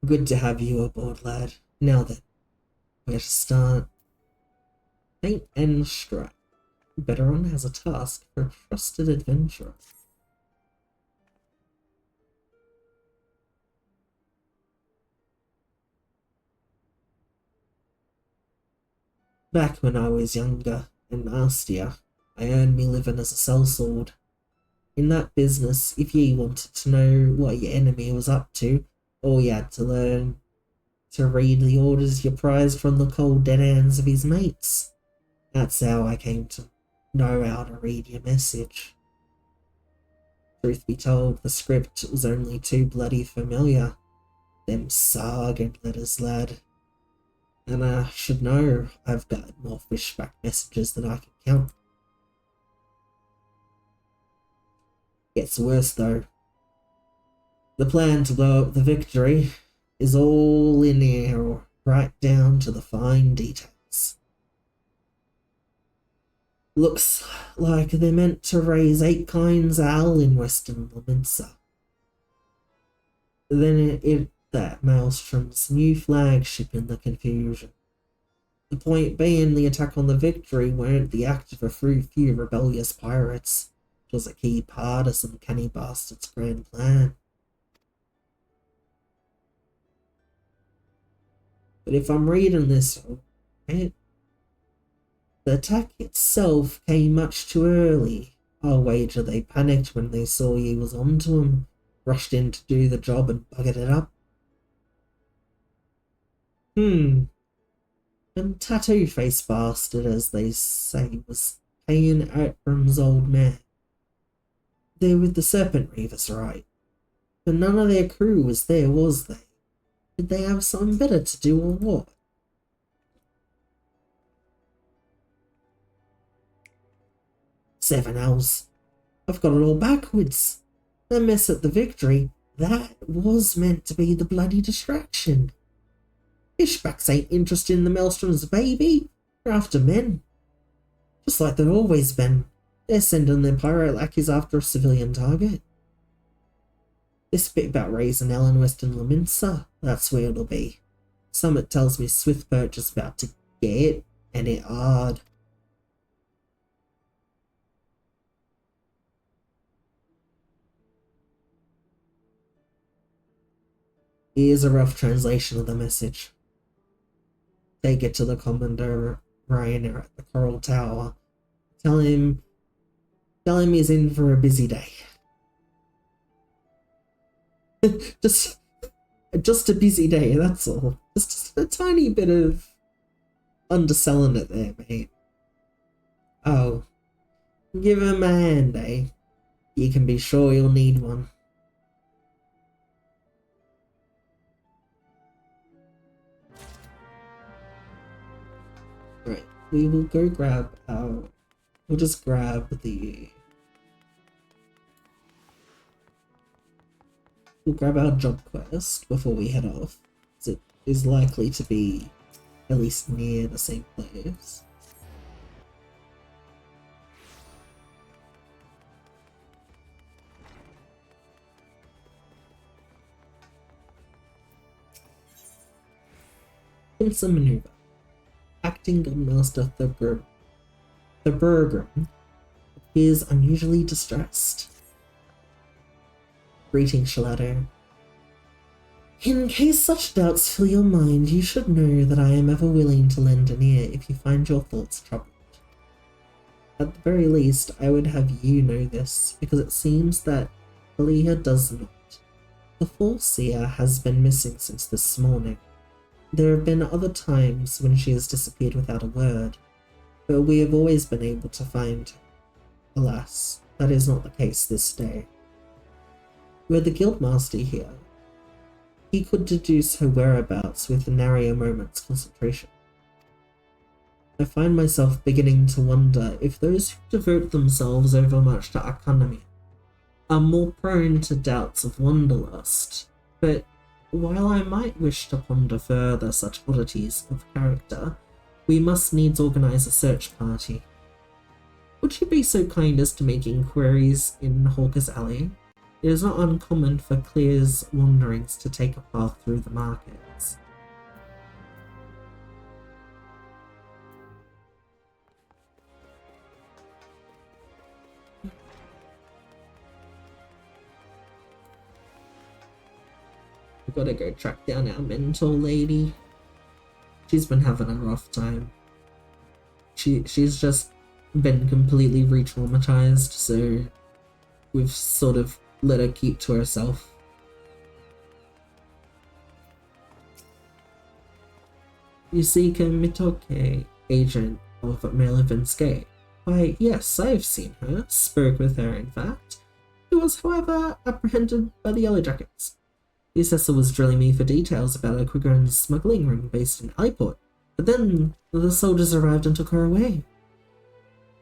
Good to have you aboard, lad. Now then, where to start? Paint and strike. Veteran has a task for a trusted adventurer. Back when I was younger and nastier, I earned me living as a sellsword. In that business, if ye wanted to know what your enemy was up to, all you had to learn to read the orders you prized from the cold dead hands of his mates. That's how I came to know how to read your message. Truth be told, the script was only too bloody familiar. Them Sargon letters, lad. And I should know I've got more fishback messages than I can count. Gets worse though. The plan to blow up the Victory is all in here, right down to the fine details. Looks like they're meant to raise 8 kinds of owl in Western Laminsa. Then that Maelstrom's new flagship in the confusion. The point being, the attack on the Victory weren't the act of a few rebellious pirates. It was a key part of some canny bastard's grand plan. But if I'm reading this right, the attack itself came much too early. I'll wager they panicked when they saw you was onto 'em, rushed in to do the job and buggered it up. And Tattoo Face Bastard, as they say, was paying Outram's old man. They're with the Serpent Reavers, right? But none of their crew was there, was they? Did they have something better to do or what? Seven owls. I've got it all backwards. The mess at the Victory, that was meant to be the bloody distraction. Fishbacks ain't interested in the Maelstrom's baby. They're after men. Just like they've always been. They're sending their pirate lackeys after a civilian target. This bit about raising hell in Western Laminsa, that's where it'll be. Summit tells me Swiftperch is about to get, and it hard. Here's a rough translation of the message. Take it to the Commodore Ryanair at the Coral Tower. Tell him he's in for a busy day. just a busy day, that's all. Just a tiny bit of underselling it there, mate. Oh, give him a hand, eh? You can be sure you'll need one. Right, we will go grab our... We'll just grab the... We'll grab our job quest before we head off, as it is likely to be at least near the same place. It's a maneuver. Acting Gunmaster Thurbergrim appears unusually distressed. Greetings, Shalado. In case such doubts fill your mind, you should know that I am ever willing to lend an ear if you find your thoughts troubled. At the very least, I would have you know this, because it seems that Aaliyah does not. The Foreseer has been missing since this morning. There have been other times when she has disappeared without a word, but we have always been able to find her. Alas, that is not the case this day. Were the Guildmaster here, he could deduce her whereabouts with a nary moment's concentration. I find myself beginning to wonder if those who devote themselves overmuch to Arcanum are more prone to doubts of wanderlust, but while I might wish to ponder further such oddities of character, we must needs organise a search party. Would you be so kind as to make inquiries in Hawker's Alley? It is not uncommon for Clear's wanderings to take a path through the markets. We've got to go track down our mentor lady. She's been having a rough time. She's just been completely re-traumatized, so we've sort of let her keep to herself. Yusika Mitoke, agent of Malevinske. Why, yes, I've seen her, spoke with her in fact. She was, however, apprehended by the Yellow Jackets. The assessor was drilling me for details about a Quigron smuggling ring based in Aliport, but then the soldiers arrived and took her away.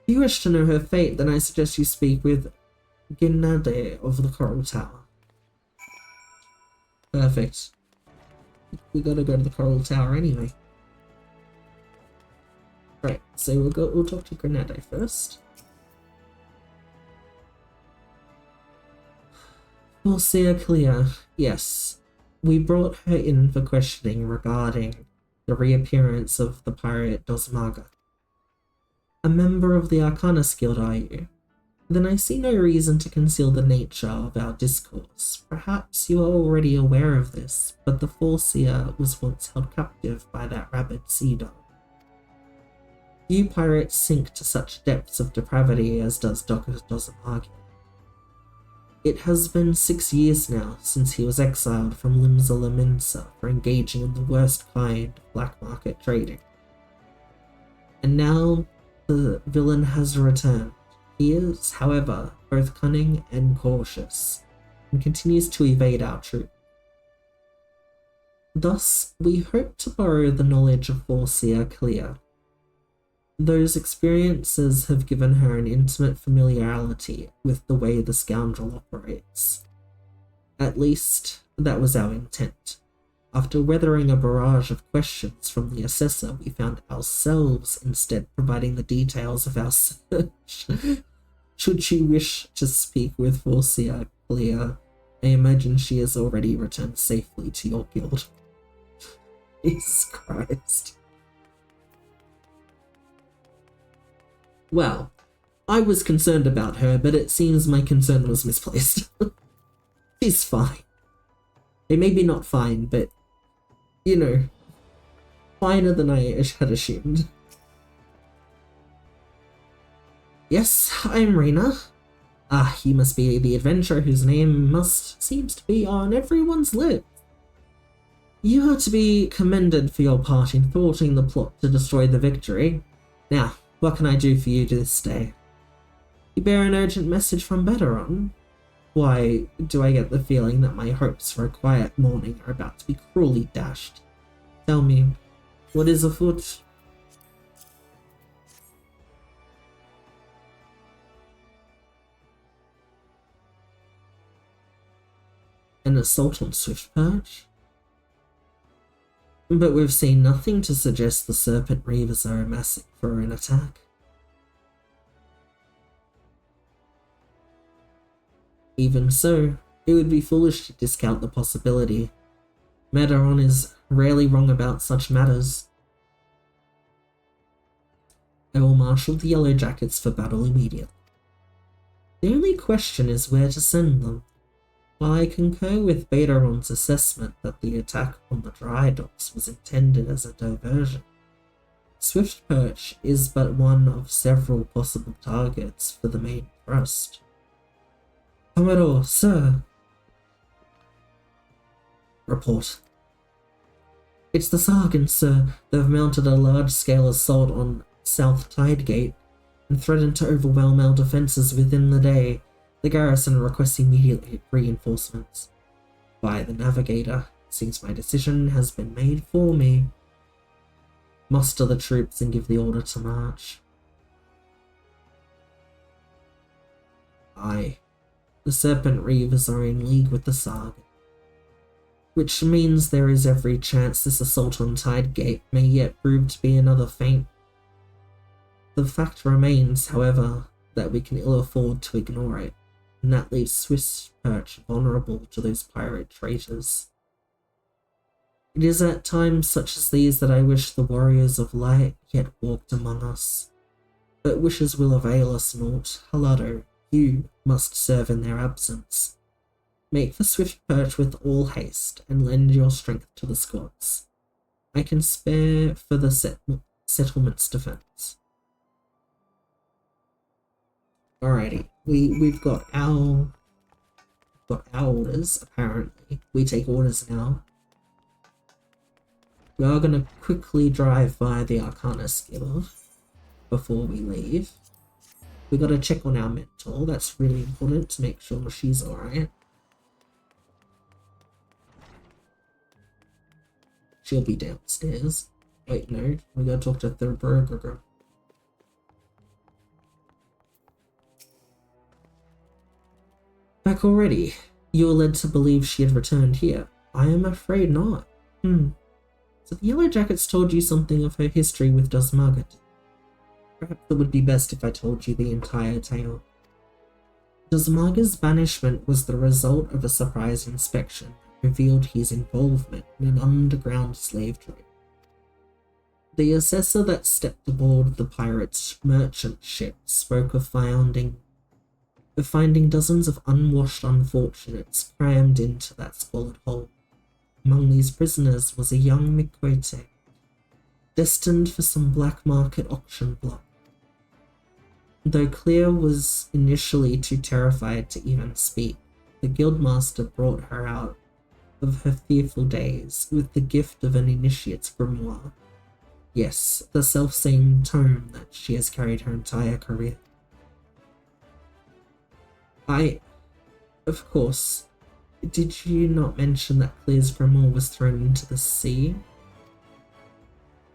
If you wish to know her fate, then I suggest you speak with Gennade of the Coral Tower. Perfect. We gotta go to the Coral Tower anyway. Right, so we'll talk to Grenade first. Forcia Clear, yes. We brought her in for questioning regarding the reappearance of the pirate Doesmaga. A member of the Arcanist Guild, are you? Then I see no reason to conceal the nature of our discourse. Perhaps you are already aware of this, but the Forcia was once held captive by that rabid sea dog. Few pirates sink to such depths of depravity as does Dr. Doesmaga. It has been 6 years now since he was exiled from Limsala Mensa for engaging in the worst kind of black market trading. And now the villain has returned. He is, however, both cunning and cautious, and continues to evade our troop. Thus, we hope to borrow the knowledge of Forcia Clear. Those experiences have given her an intimate familiarity with the way the scoundrel operates. At least, that was our intent. After weathering a barrage of questions from the assessor, we found ourselves instead providing the details of our search. Should you wish to speak with Forcia Clear, I imagine she has already returned safely to your guild. Jesus Christ. Well, I was concerned about her, but it seems my concern was misplaced. She's fine. It may be not fine, but, you know, finer than I had assumed. Yes, I'm Reina. Ah, you must be the adventurer whose name seems to be on everyone's lips. You are to be commended for your part in thwarting the plot to destroy the Victory. Now, what can I do for you this day? You bear an urgent message from Beteron? Why, do I get the feeling that my hopes for a quiet morning are about to be cruelly dashed? Tell me, what is afoot? An assault on Swiftperch? But we've seen nothing to suggest the Serpent Reavers are amassing for an attack. Even so, it would be foolish to discount the possibility. Beteron is rarely wrong about such matters. I will marshal the Yellow Jackets for battle immediately. The only question is where to send them. While I concur with Beteron's assessment that the attack on the dry docks was intended as a diversion, Swiftperch is but one of several possible targets for the main thrust. Commodore, sir. Report. It's the Sargans, sir. They've mounted a large-scale assault on South Tidegate and threatened to overwhelm our defences within the day. The garrison requests immediate reinforcements. By the Navigator, since my decision has been made for me. Muster the troops and give the order to march. Aye. The Serpent Reavers are in league with the Sargan, which means there is every chance this assault on Tidegate may yet prove to be another feint. The fact remains, however, that we can ill afford to ignore it. and that leaves Swiftperch vulnerable to those pirate traitors. It is at times such as these that I wish the warriors of light yet walked among us. But wishes will avail us naught. Halado, you must serve in their absence. Make for Swiftperch with all haste, and lend your strength to the squads. I can spare for the settlement's defense. Alrighty, we've got our orders, apparently. We take orders now. We are going to quickly drive by the Arcana Skiller before we leave. We got to check on our mentor. That's really important to make sure she's alright. She'll be downstairs. Wait, no. We gotta talk to Thurberger. Back already. You were led to believe she had returned here. I am afraid not. So the Yellow Jackets told you something of her history with Doesmaga. Perhaps it would be best if I told you the entire tale. Doesmaga's banishment was the result of a surprise inspection that revealed his involvement in an underground slave trade. The assessor that stepped aboard the pirate's merchant ship spoke of finding dozens of unwashed unfortunates crammed into that squalid hole. Among these prisoners was a young Miquote, destined for some black market auction block. Though Clea was initially too terrified to even speak, the guildmaster brought her out of her fearful days with the gift of an initiate's grimoire. Yes, the self-same tome that she has carried her entire career. Of course, did you not mention that Clea's grimoire was thrown into the sea?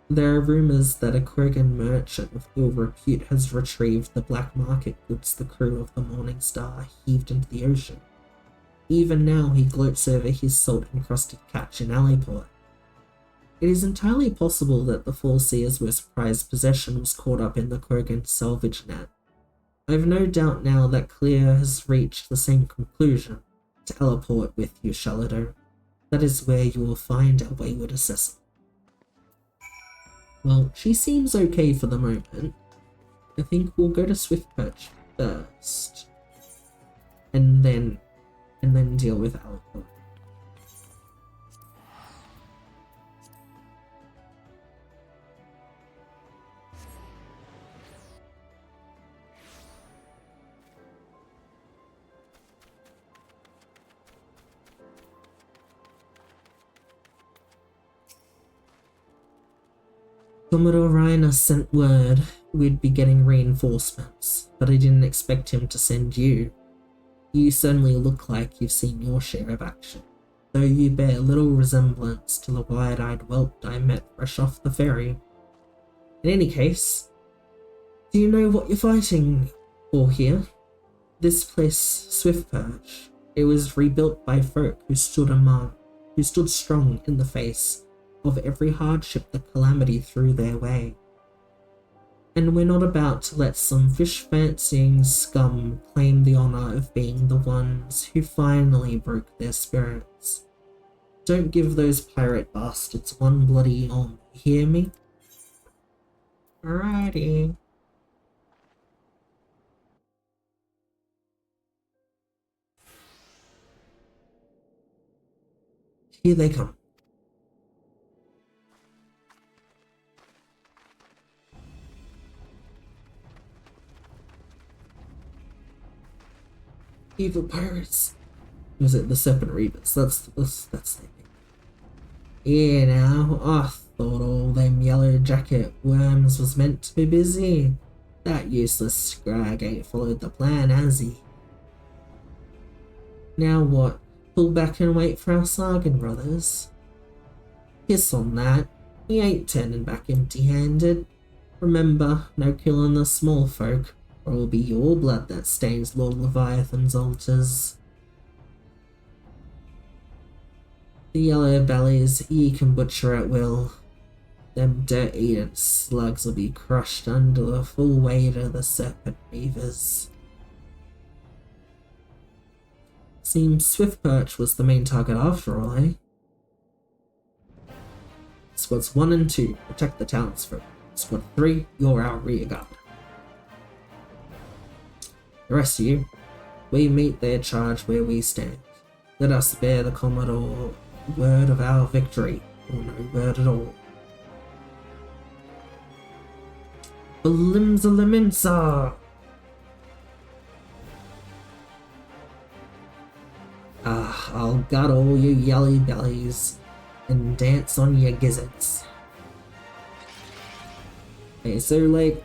There are rumours that a Kurgan merchant of ill repute has retrieved the black market goods the crew of the Morning Star heaved into the ocean. Even now he gloats over his salt-encrusted catch in Alleyport. It is entirely possible that the Four Seers' most prized possession was caught up in the Kurgan salvage net. I've no doubt now that Clea has reached the same conclusion. To Alleyport with you, Shalado. That is where you will find our wayward assessor. Well, she seems okay for the moment. I think we'll go to Swiftperch first. And then deal with Alleyport. Commodore Reiner sent word we'd be getting reinforcements, but I didn't expect him to send you. You certainly look like you've seen your share of action, though you bear little resemblance to the wide-eyed whelp I met fresh off the ferry. In any case, do you know what you're fighting for here? This place, Swiftperch, it was rebuilt by folk who stood strong in the face of every hardship that calamity threw their way. And we're not about to let some fish-fancying scum claim the honour of being the ones who finally broke their spirits. Don't give those pirate bastards one bloody arm, you hear me? Alrighty. Here they come. Evil pirates. Was it the Serpent Reavers? That's their name. Yeah, now, I thought all them yellow jacket worms was meant to be busy. That useless scrag ain't followed the plan, has he? Now what? Pull back and wait for our Sargon brothers? Piss on that. He ain't turning back empty-handed. Remember, no killing the small folk, or it will be your blood that stains Lord Leviathan's altars. The yellow bellies ye can butcher at will. Them dirt-eating slugs will be crushed under the full weight of the Serpent Reavers. Seems Swiftperch was the main target after all, eh? Squads 1 and 2, protect the townsfolk. Squad 3, you're our rearguard. The rest of you, we meet their charge where we stand. Let us bear the Commodore word of our victory, or no word at all. Balimza Leminza! I'll gut all you yelly bellies and dance on your gizzards. Okay, so like,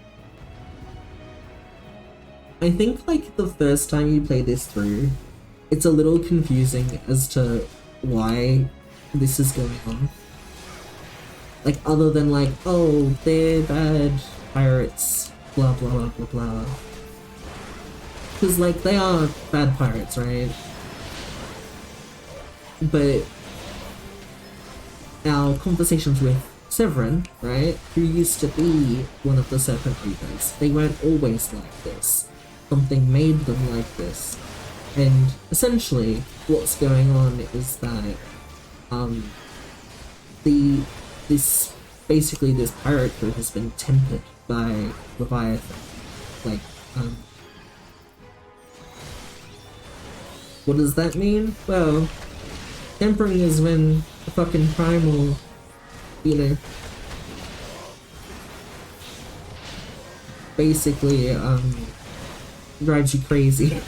I think like the first time you play this through, it's a little confusing as to why this is going on. Like, other than like, oh, they're bad pirates, blah blah blah blah blah. Because like, they are bad pirates, right? But our conversations with Severin, right, who used to be one of the Serpent Reavers, they weren't always like this. Something made them like this. And essentially, what's going on is that, this pirate crew has been tempered by Leviathan. Like, what does that mean? Well, tempering is when the fucking primal, you know, basically, drives you crazy.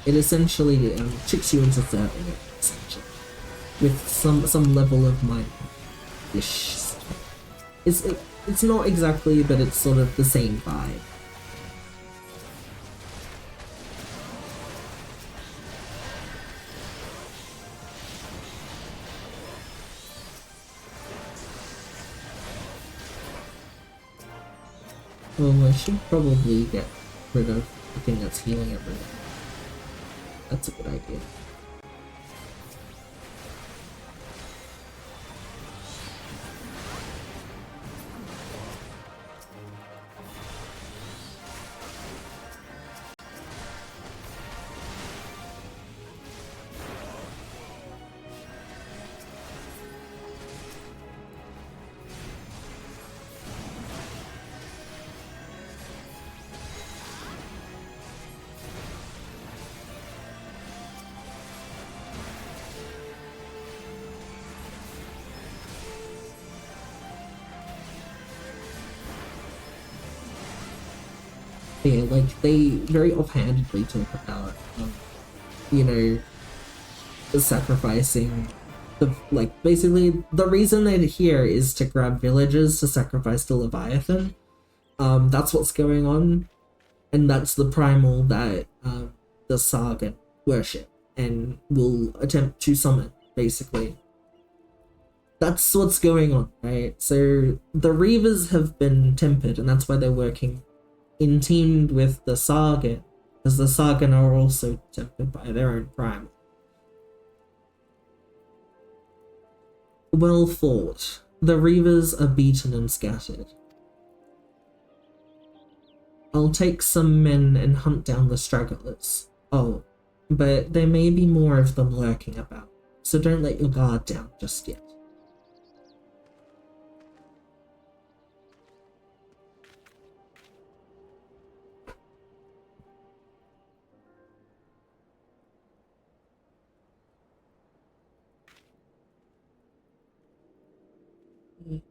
It essentially tricks you into therapy, essentially, with some level of mind-ish. It's not exactly, but it's sort of the same vibe. Well, I should probably get rid of the thing that's healing everything. That's a good idea. Yeah, like, they very offhandedly talk about, you know, sacrificing the, like, basically, the reason they're here is to grab villagers to sacrifice to Leviathan. That's what's going on, and that's the primal that, the Saga worship, and will attempt to summon, basically. That's what's going on, right? So, the Reavers have been tempered, and that's why they're working in teamed with the Sargon, because the Sargon are also tempered by their own primal. Well fought. The Reavers are beaten and scattered. I'll take some men and hunt down the stragglers. Oh, but there may be more of them lurking about, so don't let your guard down just yet.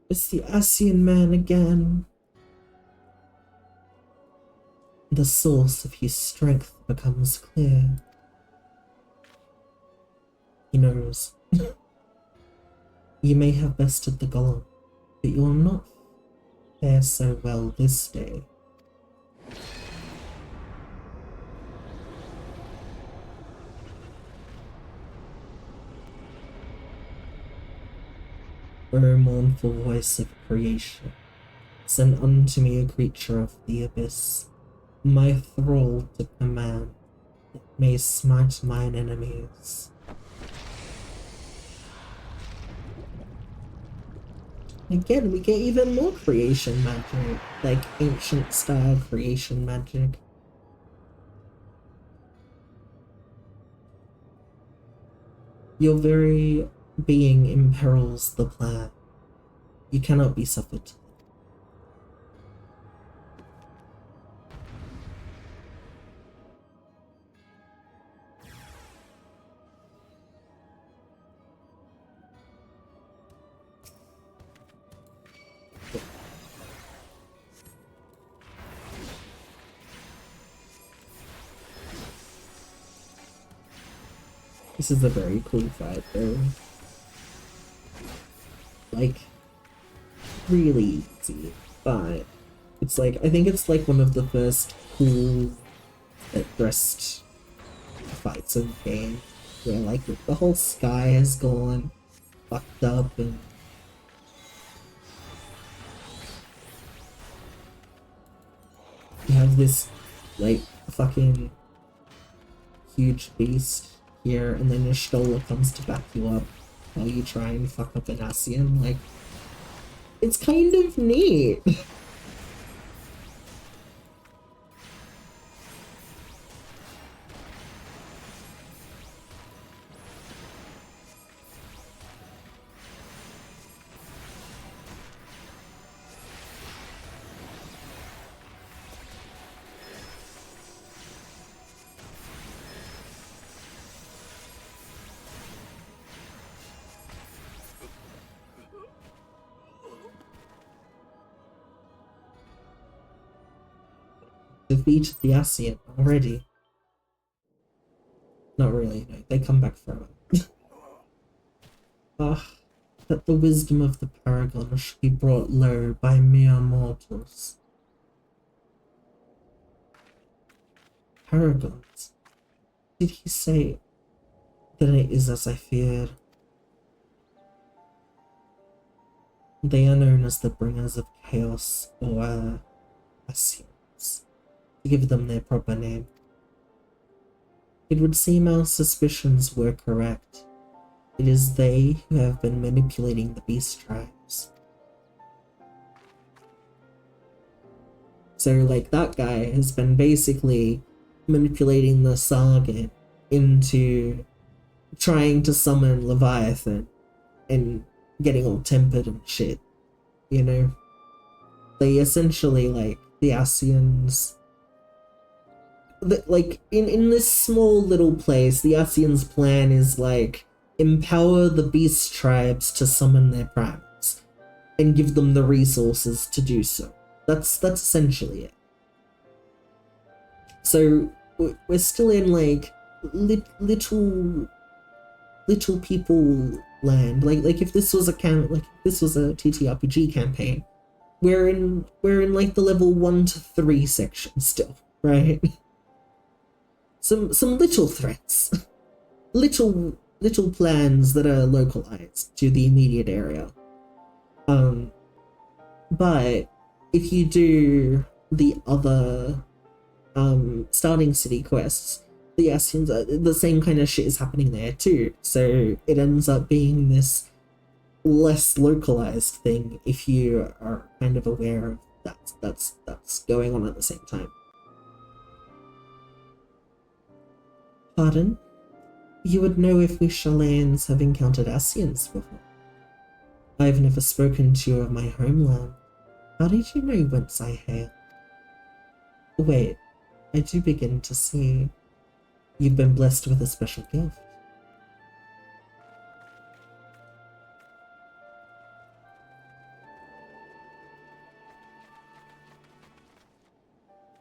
It's the Asian man again. The source of his strength becomes clear. He knows. You may have bested the golem, but you will not fare so well this day. O mournful voice of creation, send unto me a creature of the abyss, my thrall to command, that may smite mine enemies. Again, we get even more creation magic, like ancient style creation magic. Your very being imperils the plan. You cannot be suffered. This is a very cool fight though. Like, really easy, but it's like, I think it's like one of the first cool dressed fights of the game, where like the whole sky has gone fucked up and you have this like fucking huge beast here, and then your Stola comes to back you up while you try and fuck up an Ascian. Like, it's kind of neat. Defeated the Ascian already. Not really, no, they come back forever. Ah, that the wisdom of the Paragon should be brought low by mere mortals. Paragons? Did he say that it is as I feared? They are known as the bringers of chaos, or Ascians, to give them their proper name. It would seem our suspicions were correct. It is they who have been manipulating the beast tribes. So, like, that guy has been basically manipulating the Saga into trying to summon Leviathan and getting all tempered and shit, you know? They essentially, like, the Ascians... like, in this small little place, the Ascians' plan is, like, empower the beast tribes to summon their primates and give them the resources to do so. That's essentially it. So we're still in like little people land. Like if this was a TTRPG campaign, we're in like the level 1 to 3 section still, right? Some little threats, little plans that are localized to the immediate area. But if you do the other starting city quests, the Ascians, the same kind of shit is happening there too. So it ends up being this less localized thing if you are kind of aware of that's going on at the same time. Pardon? You would know if we Shalanes have encountered Ascians before. I've never spoken to you of my homeland. How did you know whence I hail? Wait, I do begin to see. You've been blessed with a special gift.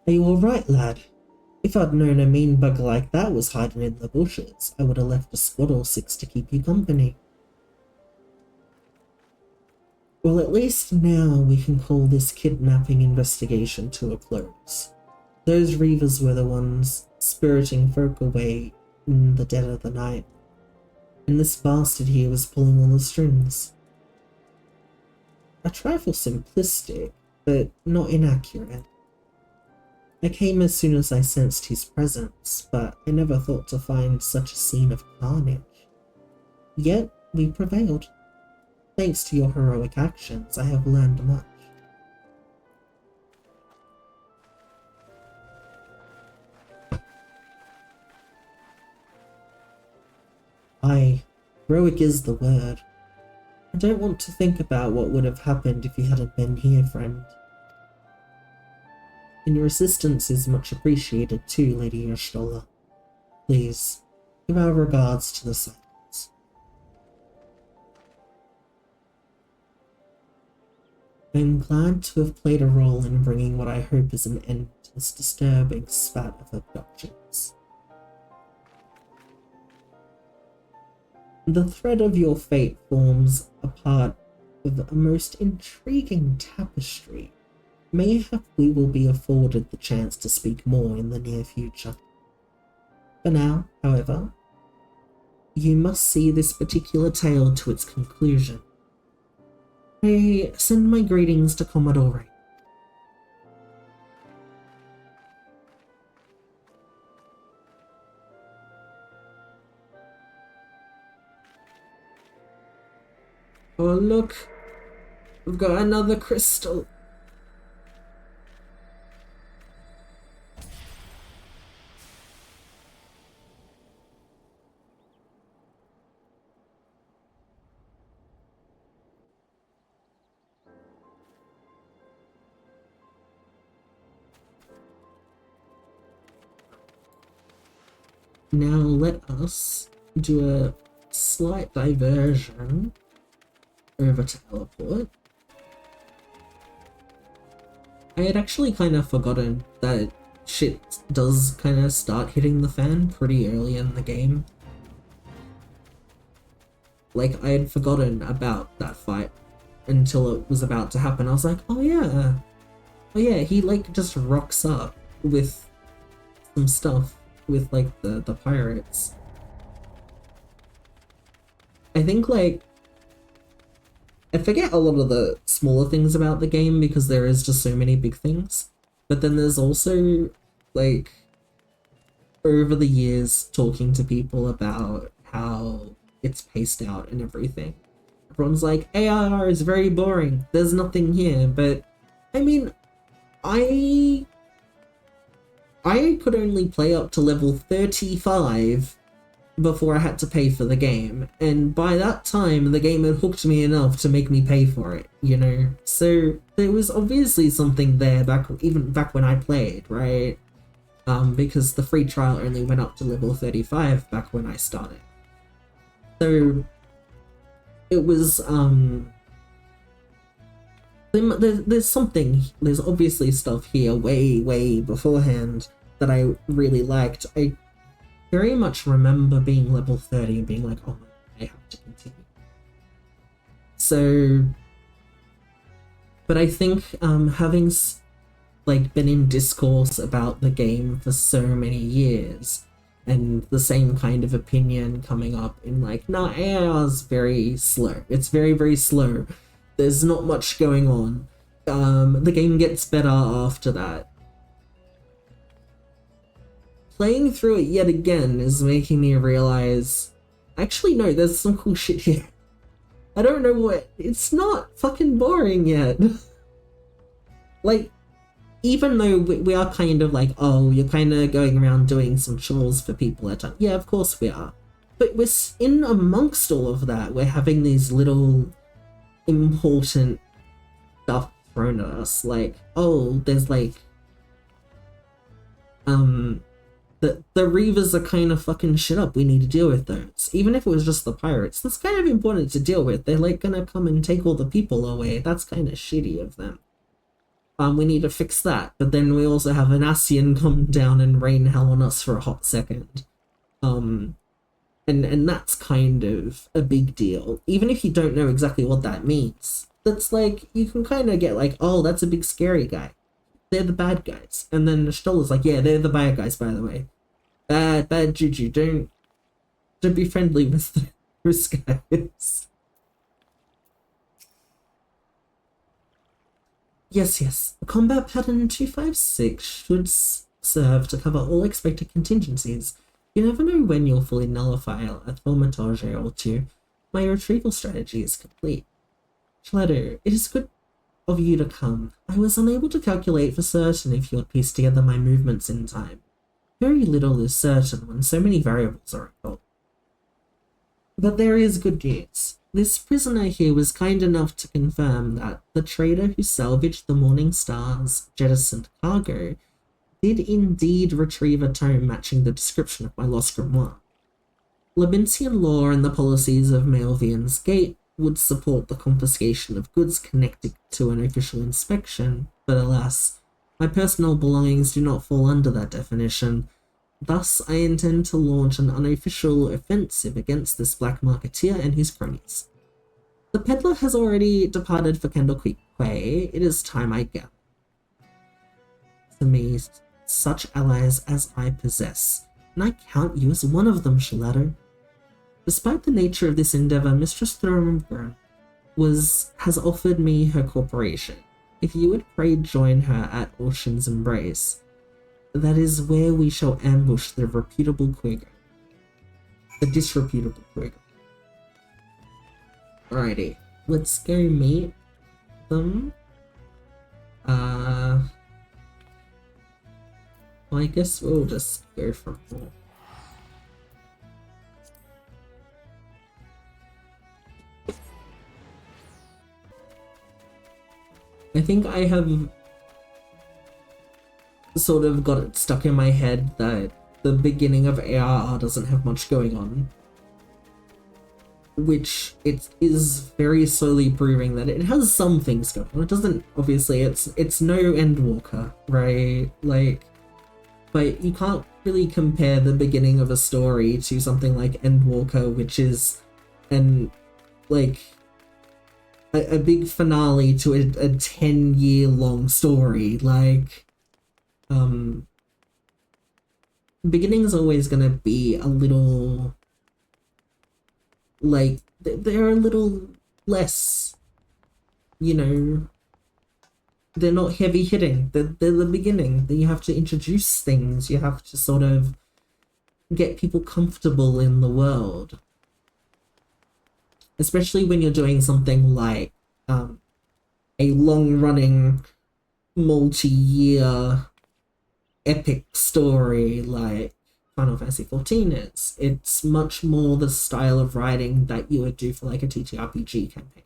Are you alright, lad? If I'd known a mean bugger like that was hiding in the bushes, I would have left a squad or 6 to keep you company. Well, at least now we can call this kidnapping investigation to a close. Those Reavers were the ones spiriting folk away in the dead of the night, and this bastard here was pulling all the strings. A trifle simplistic, but not inaccurate. I came as soon as I sensed his presence, but I never thought to find such a scene of carnage. Yet, we prevailed. Thanks to your heroic actions, I have learned much. Aye, heroic is the word. I don't want to think about what would have happened if you hadn't been here, friend. And your assistance is much appreciated too, Lady Y'shtola. Please, give our regards to the Silence. I am glad to have played a role in bringing what I hope is an end to this disturbing spat of abductions. The thread of your fate forms a part of a most intriguing tapestry. Mayhap we will be afforded the chance to speak more in the near future. For now, however, you must see this particular tale to its conclusion. I send my greetings to Commodore Ray. Oh look, we've got another crystal. Now let us do a slight diversion over to teleport. I had actually kind of forgotten that shit does kind of start hitting the fan pretty early in the game. Like, I had forgotten about that fight until it was about to happen. I was like, oh yeah, he like just rocks up with some stuff with like the pirates. I think like I forget a lot of the smaller things about the game because there is just so many big things. But then there's also, like, over the years talking to people about how it's paced out and everything. Everyone's like, AR is very boring, there's nothing here, but I mean, I could only play up to level 35 before I had to pay for the game, and by that time the game had hooked me enough to make me pay for it, you know? So there was obviously something there even back when I played, right? Because the free trial only went up to level 35 back when I started. So it was there's obviously stuff here way beforehand that I really liked. I very much remember being level 30 and being like, oh my, I have to continue. So, but I think having like been in discourse about the game for so many years and the same kind of opinion coming up in like, nah, AR's very slow. It's very slow. There's not much going on. The game gets better after that. Playing through it yet again is making me realize, actually no, there's some cool shit here. I don't know what, it's not fucking boring yet. Like, even though we are kind of like, oh, you're kind of going around doing some chores for people at times. Yeah, of course we are. But we're in amongst all of that, we're having these little important stuff thrown at us. Like, oh, there's like, the Reavers are kind of fucking shit up, we need to deal with those. Even if it was just the pirates, that's kind of important to deal with. They're like gonna come and take all the people away. That's kind of shitty of them. We need to fix that. But then we also have an Ascian come down and rain hell on us for a hot second. And that's kind of a big deal. Even if you don't know exactly what that means, that's like, you can kind of get like, oh, that's a big scary guy. They're the bad guys. And then Y'shtola's like, yeah, they're the bad guys, by the way. Bad juju. Don't be friendly with those guys. Yes. The combat pattern 256 should serve to cover all expected contingencies. You never know when you'll fully nullify a thaumaturge or two. My retrieval strategy is complete. Shalado, it is good of you to come. I was unable to calculate for certain if you had pieced together my movements in time. Very little is certain when so many variables are involved. But there is good news. This prisoner here was kind enough to confirm that the trader who salvaged the Morning Star's jettisoned cargo did indeed retrieve a tome matching the description of my lost grimoire. Labintian law and the policies of Malvian's Gate would support the confiscation of goods connected to an official inspection, but alas, my personal belongings do not fall under that definition. Thus, I intend to launch an unofficial offensive against this black marketeer and his cronies. The peddler has already departed for Candlekeep Quay. It is time I go. To me, such allies as I possess, and I count you as one of them, Shalado. Despite the nature of this endeavor, Mistress Thornburn has offered me her cooperation. If you would pray join her at Ocean's Embrace, that is where we shall ambush the reputable Quigger. The disreputable Quigger. Alrighty, let's go meet them. Well, I guess we'll just go from here. I think I have sort of got it stuck in my head that the beginning of ARR doesn't have much going on, which it is very slowly proving that it has some things going on. It doesn't, obviously, it's no Endwalker, right? Like, but you can't really compare the beginning of a story to something like Endwalker, which is a big finale to a 10-year-long story. Like, beginning is always gonna be a little, like, they're a little less, you know, they're not heavy hitting. They're the beginning. Then you have to introduce things. You have to sort of get people comfortable in the world. Especially when you're doing something like a long-running, multi-year epic story like Final Fantasy XIV is. It's much more the style of writing that you would do for like a TTRPG campaign,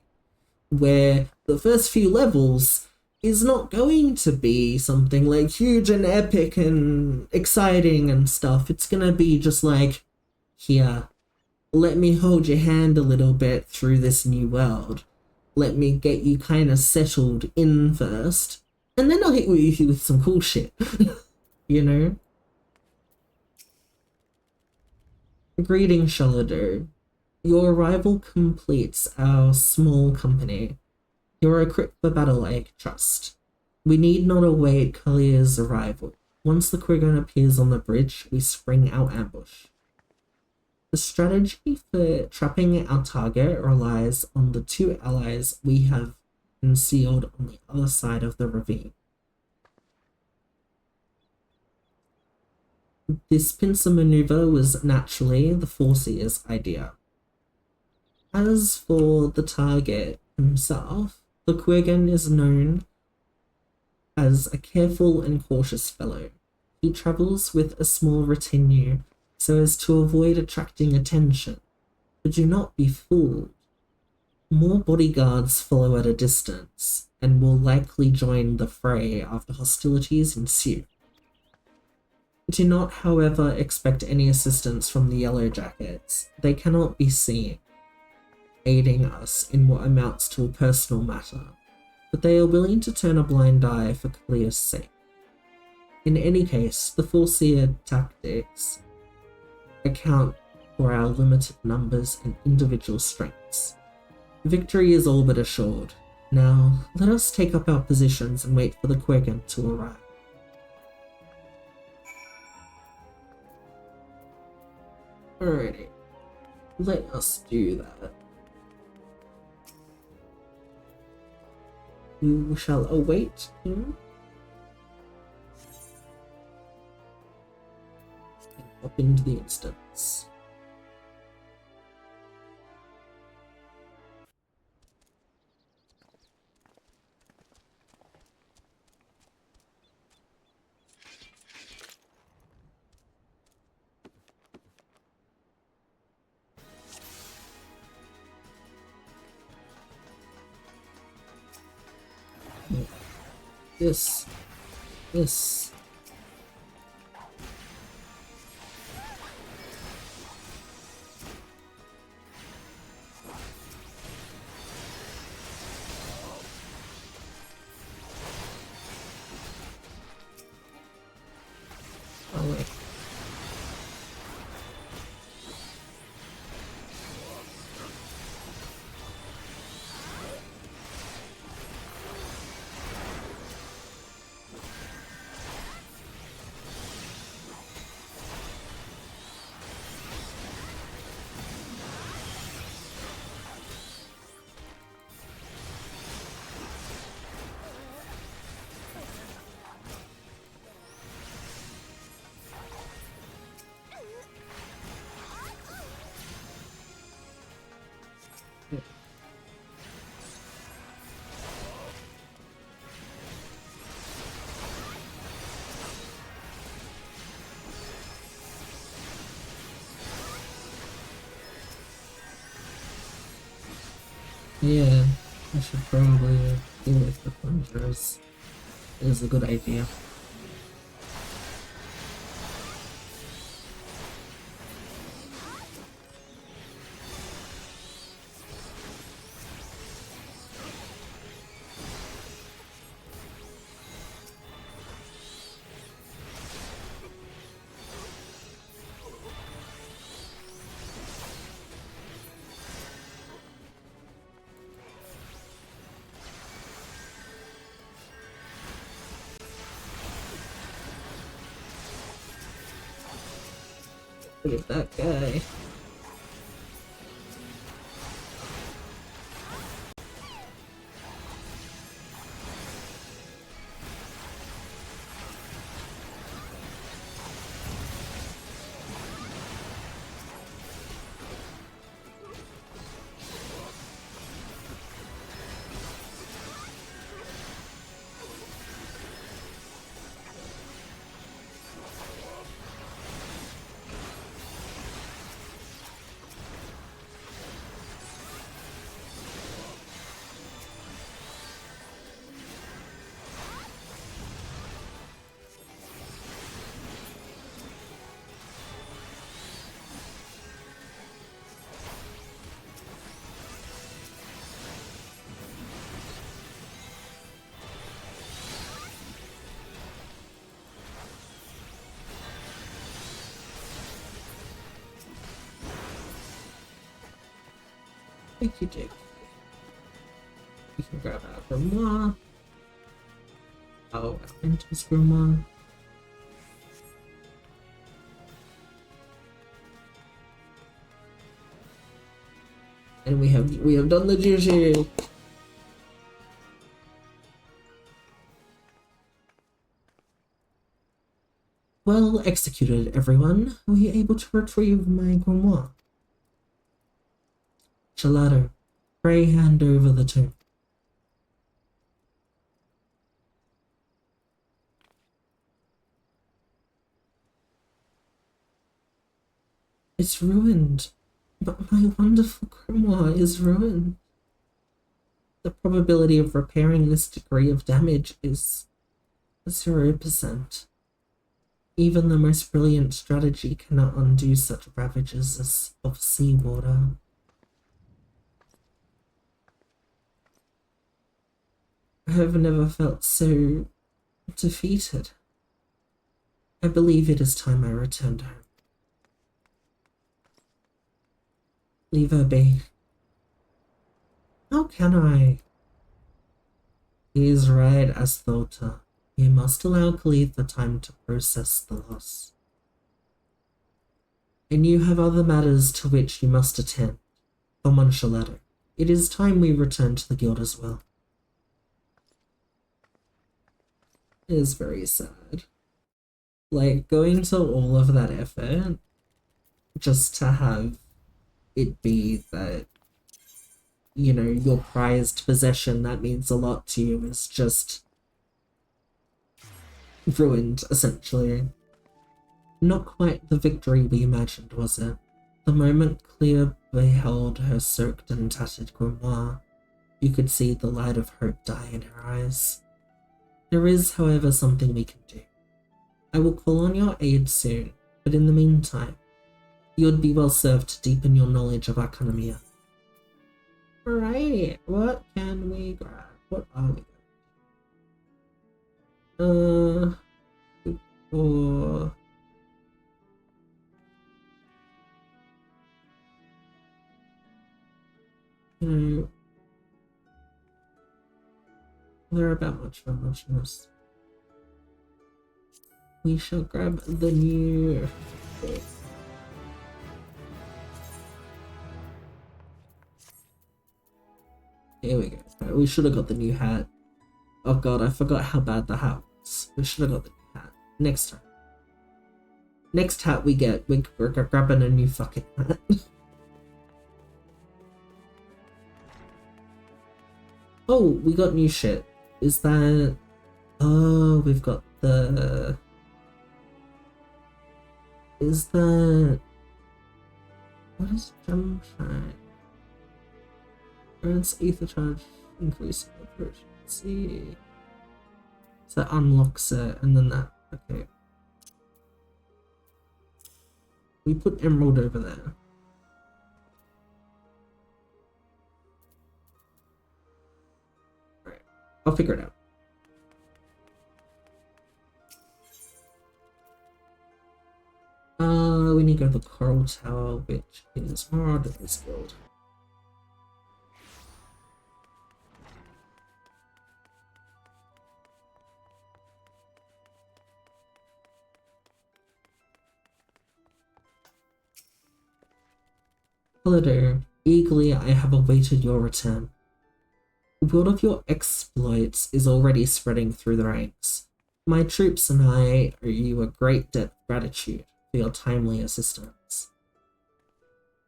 where the first few levels is not going to be something like huge and epic and exciting and stuff. It's gonna be just like, here, let me hold your hand a little bit through this new world. Let me get you kind of settled in first, and then I'll hit you with some cool shit. You know? Greetings, Shalado. Your arrival completes our small company. You are equipped for battle, I trust. We need not await Kallia's arrival. Once the Quiggon appears on the bridge, we spring our ambush. The strategy for trapping our target relies on the two allies we have concealed on the other side of the ravine. This pincer maneuver was naturally the Foreseer's idea. As for the target himself, the Quiggon is known as a careful and cautious fellow. He travels with a small retinue so as to avoid attracting attention. But do not be fooled. More bodyguards follow at a distance, and will likely join the fray after hostilities ensue. Do not, however, expect any assistance from the Yellow Jackets. They cannot be seen aiding us in what amounts to a personal matter, but they are willing to turn a blind eye for Kallia's sake. In any case, the Foreseer tactics account for our limited numbers and individual strengths. Victory is all but assured. Now, let us take up our positions and wait for the Quiggon to arrive. Alrighty, let us do that. We shall await him and hop into the instance. This. This. Oh wait. Yeah, I should probably deal with the plungers. It is a good idea. Look at that guy. Thank you, Jake. We can grab out Grimoire. Oh, Elemental's Grimoire. And we have done the duty. Well executed, everyone. Were you able to retrieve my Grimoire? Shalado, pray hand over the tomb. It's ruined. But my wonderful grimoire is ruined. The probability of repairing this degree of damage is 0%. Even the most brilliant strategy cannot undo such ravages of seawater. I have never felt so defeated. I believe it is time I returned home. Leave her be. How can I? He is right, as Thota. You must allow Khalid the time to process the loss. And you have other matters to which you must attend. Come on, Shalado. It is time we return to the guild as well. It is very sad. Like, going to all of that effort just to have it be that, you know, your prized possession that means a lot to you is just ruined, essentially. Not quite the victory we imagined, was it? The moment Clea beheld her soaked and tattered grimoire, You could see the light of hope die in her eyes. There is, however, something we can do. I will call on your aid soon, but in the meantime, you would be well served to deepen your knowledge of Arcanomia. Alrighty, what can we grab? What are we going? Or you know, they're about much for muchness. We shall grab the new. Here we go. Right, we should have got the new hat. Oh god, I forgot how bad the hat was. We should have got the new hat. Next time. Next hat we get, we're grabbing a new fucking hat. Oh, we got new shit. Is that... Oh, we've got the... Is that... What is gem shine? Grants ether charge increasing efficiency. So that unlocks it, and then that... Okay. We put emerald over there. Alright, I'll figure it out. We need to go to the Coral Tower, which is more moderately skilled. Halado, eagerly I have awaited your return. The word of your exploits is already spreading through the ranks. My troops and I owe you a great debt of gratitude for your timely assistance.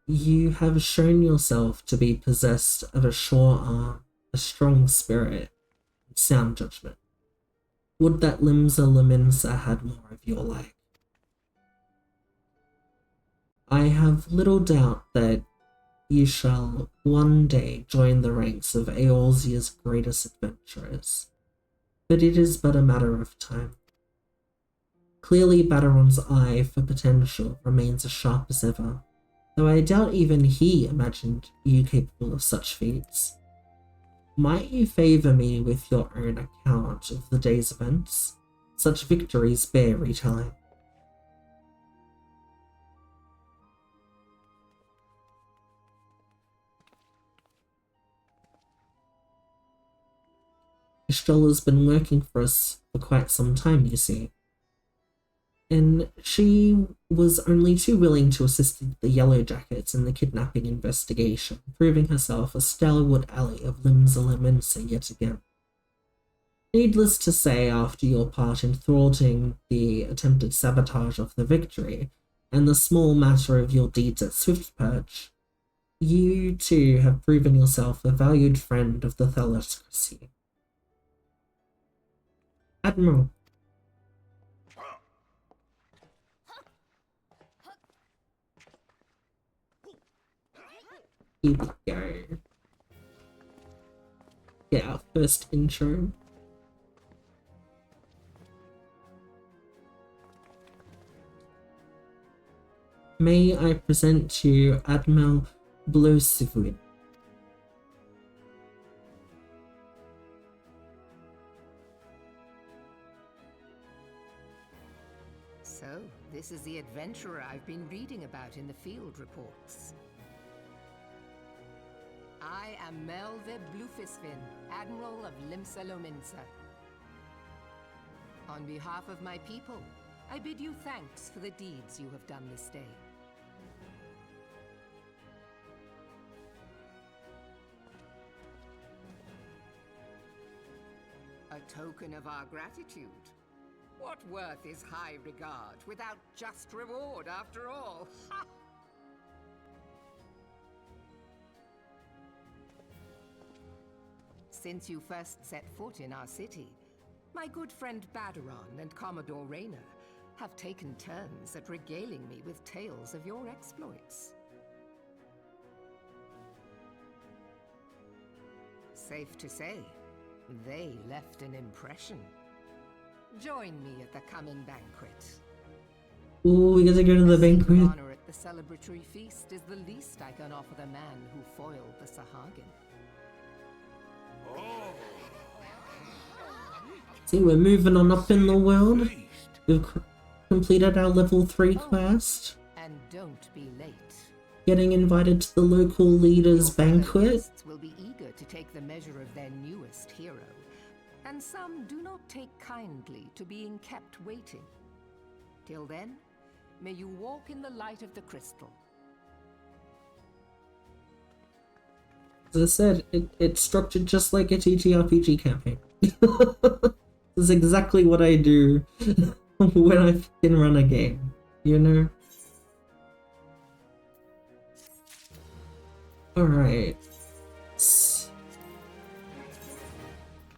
You have shown yourself to be possessed of a sure arm, a strong spirit, and sound judgment. Would that Limsa Laminsa had more of your like. I have little doubt that you shall one day join the ranks of Eorzea's greatest adventurers, but it is but a matter of time. Clearly Baderon's eye for potential remains as sharp as ever, though I doubt even he imagined you capable of such feats. Might you favour me with your own account of the day's events? Such victories bear retelling. Estrella been working for us for quite some time, you see. And she was only too willing to assist the Yellow Jackets in the kidnapping investigation, proving herself a stalwart ally of Limsa Laminsa yet again. Needless to say, after your part in thwarting the attempted sabotage of the victory, and the small matter of your deeds at Swiftperch, you too have proven yourself a valued friend of the Thalassocracy. Admiral. Here we go. Get our first intro. May I present to you Admiral Blosivin. So, this is the adventurer I've been reading about in the field reports. I am Melve Blufisvin, Admiral of Limsa Lominsa. On behalf of my people, I bid you thanks for the deeds you have done this day. A token of our gratitude. What worth is high regard without just reward after all? Ha! Since you first set foot in our city, my good friend Baderon and Commodore Rayner have taken turns at regaling me with tales of your exploits. Safe to say, they left an impression. Join me at the coming banquet. Ooh, we get to go to the banquet. Honor at the celebratory feast is the least I can offer the man who foiled the Sahagin. See, we're moving on up in the world. We've completed our level 3 quest. And don't be late. Getting invited to the local leaders' banquet. Guests will be eager to take the measure of their newest hero, and some do not take kindly to being kept waiting. Till then, may you walk in the light of the crystal. As I said, it's structured just like a TTRPG campaign. This is exactly what I do when I can run a game, you know? Alright.